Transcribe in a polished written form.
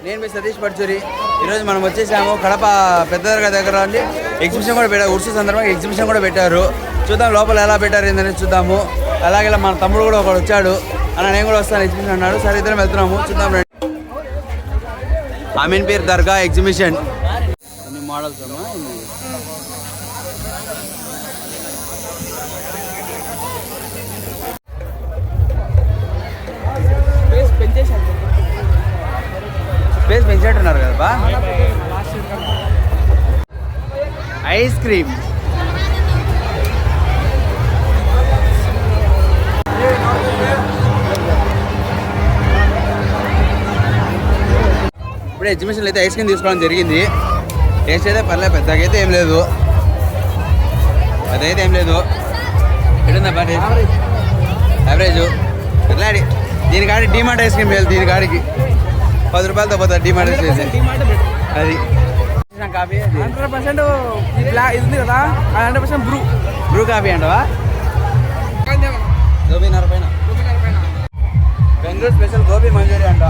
నేను మీ సతీష్ పర్చూరి. ఈరోజు మనం వచ్చేసాము కడప పెద్ద దర్గా దగ్గర అండి. ఎగ్జిబిషన్ కూడా పెట్టారు, ఉర్సు సందర్భంగా ఎగ్జిబిషన్ కూడా పెట్టారు. చూద్దాం లోపల ఎలా పెట్టారు ఏందని చూద్దాము. అలాగే మన తమ్ముడు కూడా ఒకడు వచ్చాడు, అన్న నేను కూడా వస్తాను ఎగ్జిబిషన్ అన్నాడు. సరే ఇద్దరం వెళ్తున్నాము, చూద్దాం రండి. అమీన్ పీర్ దర్గా ఎగ్జిబిషన్ అన్ని మోడల్స్ అమ్మా. స్పేస్ పెంచేట్టున్నారు కదా బా. ఐస్ క్రీమ్ ఇప్పుడు ఎగ్జిబిషన్లో అయితే ఐస్ క్రీమ్ తీసుకోవడం జరిగింది. టేస్ట్ అయితే పర్లేదు, పెద్దగా అయితే ఏం లేదు, అదైతే ఏం లేదు. ఎటుందబ్బా యావరేజ్ ఎట్లాడి. దీని కాడి డిమార్ట్ ఐస్ క్రీమ్ లేదు, దీని కాడికి 10 రూపాయలతో పోతుంది డిమార్ట్ ఐస్ క్రీమ్. అది కాఫీ 100% ఇది ఉంది కదా, 100% బ్రూ కాఫీ అంటవా? గోబీ 40 పైన బెంగళూరు స్పెషల్ గోబీ మంచూరియా అంట.